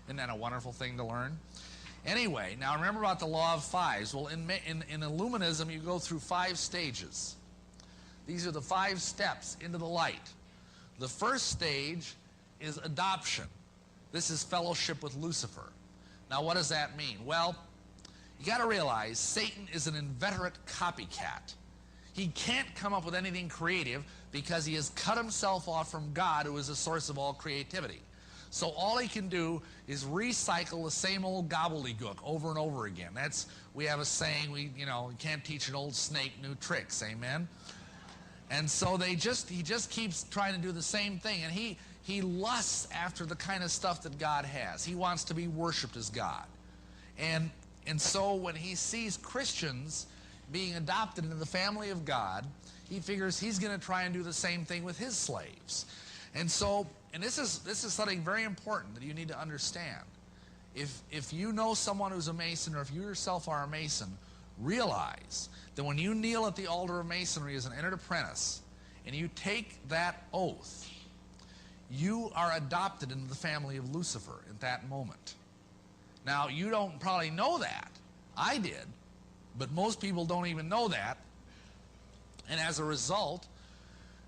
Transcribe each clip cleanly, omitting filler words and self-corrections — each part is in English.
Isn't that a wonderful thing to learn? Anyway, now remember about the law of fives. Well, in Illuminism, you go through 5 stages. These are the 5 steps into the light. The first stage is adoption. This is fellowship with Lucifer. Now, what does that mean? Well, you got to realize Satan is an inveterate copycat. He can't come up with anything creative because he has cut himself off from God, who is the source of all creativity. So all he can do is recycle the same old gobbledygook over and over again. We have a saying, you can't teach an old snake new tricks, amen? And so he just keeps trying to do the same thing, and he lusts after the kind of stuff that God has. He wants to be worshipped as God. And so when he sees Christians being adopted into the family of God, he figures he's going to try and do the same thing with his slaves. And this is something very important that you need to understand. If you know someone who's a Mason, or if you yourself are a Mason, realize that when you kneel at the altar of Masonry as an entered apprentice, and you take that oath, you are adopted into the family of Lucifer at that moment. Now, you don't probably know that. I did. But most people don't even know that. And as a result,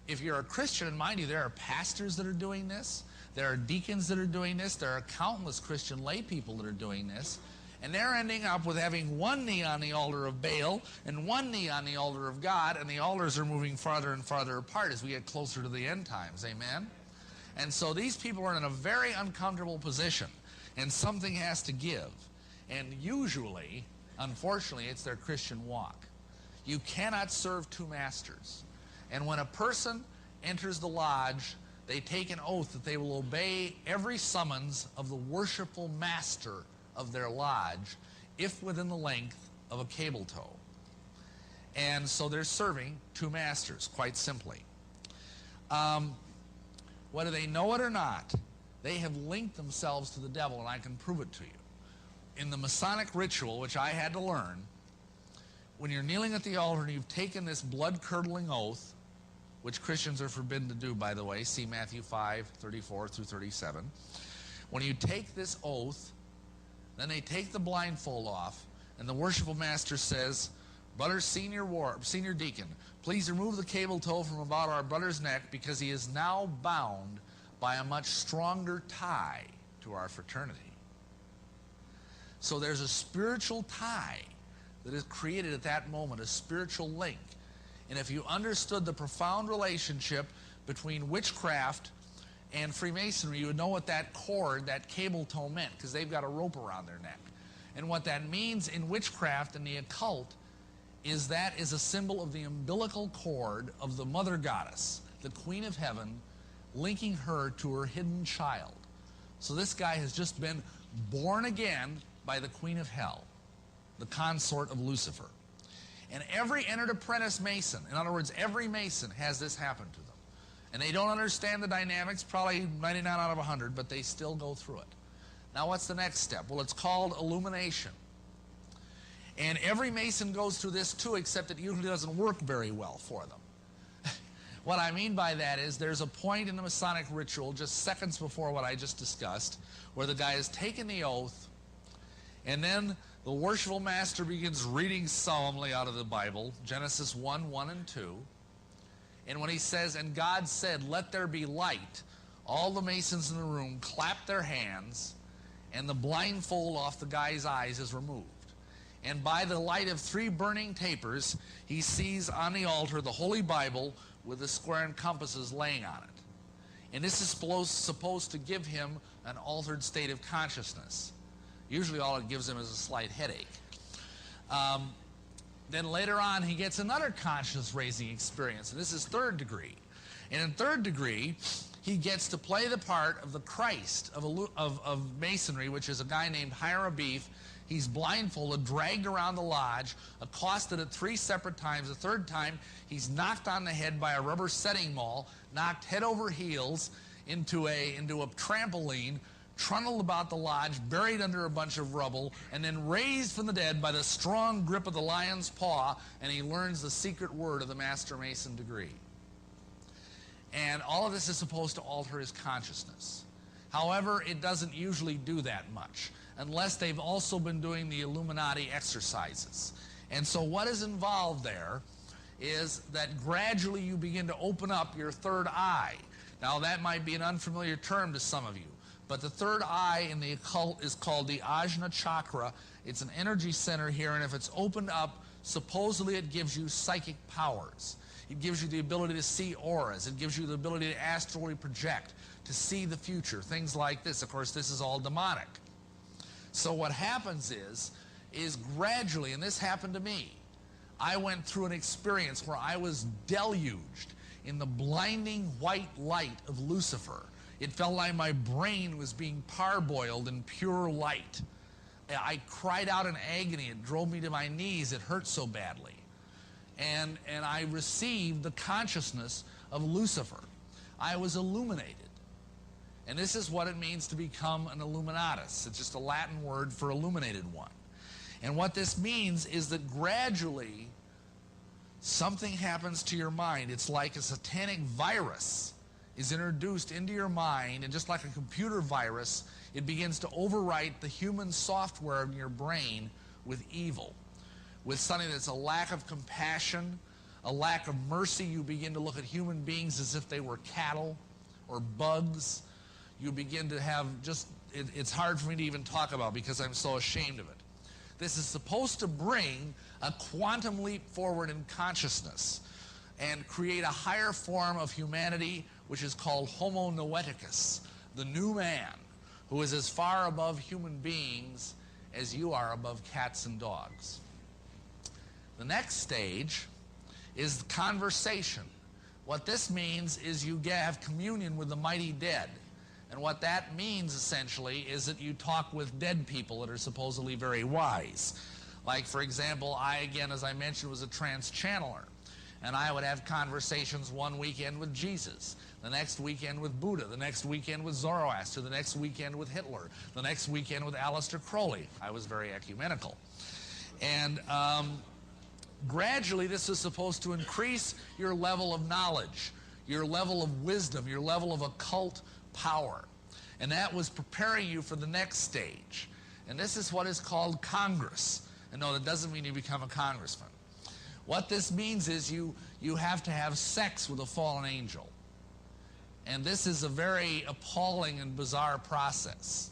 if you're a Christian, and mind you, there are pastors that are doing this, there are deacons that are doing this, there are countless Christian lay people that are doing this, and they're ending up with having one knee on the altar of Baal and one knee on the altar of God, and the altars are moving farther and farther apart as we get closer to the end times, amen? And so these people are in a very uncomfortable position, and something has to give. And usually, unfortunately, it's their Christian walk. You cannot serve 2 masters. And when a person enters the lodge, they take an oath that they will obey every summons of the worshipful master of their lodge, if within the length of a cable tow. And so they're serving 2 masters, quite simply. Whether they know it or not, they have linked themselves to the devil, and I can prove it to you. In the Masonic ritual, which I had to learn, when you're kneeling at the altar and you've taken this blood-curdling oath, which Christians are forbidden to do, by the way, see Matthew 5:34 through 37. When you take this oath, then they take the blindfold off, and the worshipful master says, "Brother senior deacon, please remove the cable tow from about our brother's neck, because he is now bound by a much stronger tie to our fraternity." So there's a spiritual tie that is created at that moment, a spiritual link. And if you understood the profound relationship between witchcraft and Freemasonry, you would know what that cord, that cable tow meant, because they've got a rope around their neck. And what that means in witchcraft and the occult is that is a symbol of the umbilical cord of the mother goddess, the Queen of Heaven, linking her to her hidden child. So this guy has just been born again by the Queen of Hell, the consort of Lucifer. And every entered apprentice Mason, in other words, every Mason, has this happen to them. And they don't understand the dynamics, probably 99 out of 100, but they still go through it. Now, what's the next step? Well, it's called illumination. And every Mason goes through this too, except it usually doesn't work very well for them. What I mean by that is there's a point in the Masonic ritual, just seconds before what I just discussed, where the guy has taken the oath, and then the worshipful master begins reading solemnly out of the Bible, Genesis 1:1 and 2. And when he says, "And God said, let there be light," all the Masons in the room clap their hands, and the blindfold off the guy's eyes is removed. And by the light of 3 burning tapers, he sees on the altar the Holy Bible with the square and compasses laying on it. And this is supposed to give him an altered state of consciousness. Usually all it gives him is a slight headache. Then later on, he gets another conscious-raising experience, and this is 3rd degree. And in 3rd degree, he gets to play the part of the Christ of Masonry, which is a guy named Hiram Beef. He's blindfolded, dragged around the lodge, accosted at 3 separate times. The 3rd time, he's knocked on the head by a rubber setting maul, knocked head over heels into a trampoline, trundled about the lodge, buried under a bunch of rubble, and then raised from the dead by the strong grip of the lion's paw, and he learns the secret word of the Master Mason degree. And all of this is supposed to alter his consciousness. However, it doesn't usually do that much unless they've also been doing the Illuminati exercises. And so what is involved there is that gradually you begin to open up your third eye. Now that might be an unfamiliar term to some of you, but the third eye in the occult is called the Ajna chakra. It's an energy center here, and if it's opened up, supposedly it gives you psychic powers. It gives you the ability to see auras. It gives you the ability to astrally project, to see the future, things like this. Of course, this is all demonic. So what happens is gradually, and this happened to me, I went through an experience where I was deluged in the blinding white light of Lucifer. It felt like my brain was being parboiled in pure light. I cried out in agony. It drove me to my knees. It hurt so badly. And I received the consciousness of Lucifer. I was illuminated. And this is what it means to become an illuminatus. It's just a Latin word for illuminated one. And what this means is that gradually something happens to your mind. It's like a satanic virus is introduced into your mind, and just like a computer virus, it begins to overwrite the human software in your brain with evil, with something that's a lack of compassion, a lack of mercy. You begin to look at human beings as if they were cattle or bugs. You begin to have just, it's hard for me to even talk about because I'm so ashamed of it. This is supposed to bring a quantum leap forward in consciousness and create a higher form of humanity, which is called Homo Noeticus, the new man, who is as far above human beings as you are above cats and dogs. The next stage is conversation. What this means is you have communion with the mighty dead. And what that means, essentially, is that you talk with dead people that are supposedly very wise. Like, for example, I, again, as I mentioned, was a trans-channeler. And I would have conversations one weekend with Jesus, the next weekend with Buddha, the next weekend with Zoroaster, the next weekend with Hitler, the next weekend with Aleister Crowley. I was very ecumenical. And gradually, this is supposed to increase your level of knowledge, your level of wisdom, your level of occult power. And that was preparing you for the next stage. And this is what is called Congress. And no, that doesn't mean you become a congressman. What this means is you have to have sex with a fallen angel. And this is a very appalling and bizarre process.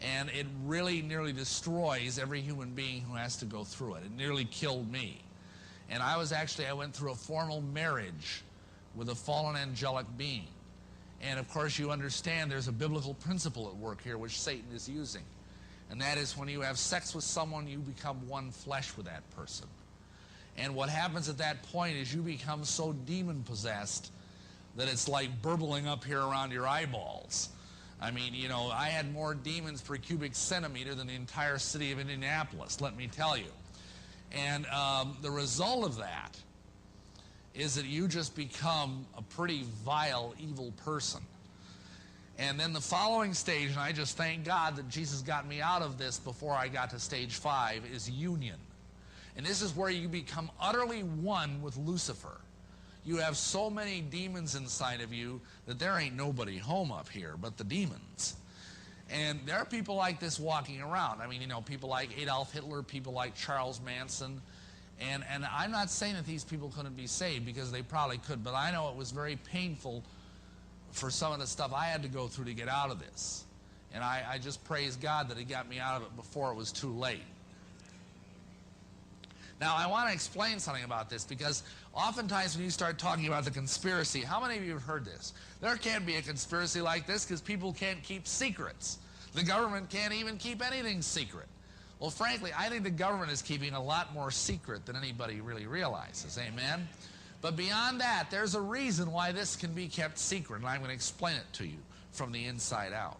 And it really nearly destroys every human being who has to go through it. It nearly killed me. And I went through a formal marriage with a fallen angelic being. And of course you understand there's a biblical principle at work here which Satan is using. And that is when you have sex with someone, you become one flesh with that person. And what happens at that point is you become so demon-possessed that it's like burbling up here around your eyeballs. I mean, you know, I had more demons per cubic centimeter than the entire city of Indianapolis, let me tell you. And the result of that is that you just become a pretty vile, evil person. And then the following stage, and I just thank God that Jesus got me out of this before I got to stage 5, is union. And this is where you become utterly one with Lucifer. You have so many demons inside of you that there ain't nobody home up here but the demons. And there are people like this walking around. I mean, you know, people like Adolf Hitler, people like Charles Manson. And I'm not saying that these people couldn't be saved, because they probably could, but I know it was very painful for some of the stuff I had to go through to get out of this. And I just praise God that He got me out of it before it was too late. Now, I want to explain something about this, because oftentimes when you start talking about the conspiracy, how many of you have heard this? There can't be a conspiracy like this because people can't keep secrets. The government can't even keep anything secret. Well, frankly, I think the government is keeping a lot more secret than anybody really realizes, amen? But beyond that, there's a reason why this can be kept secret, and I'm going to explain it to you from the inside out.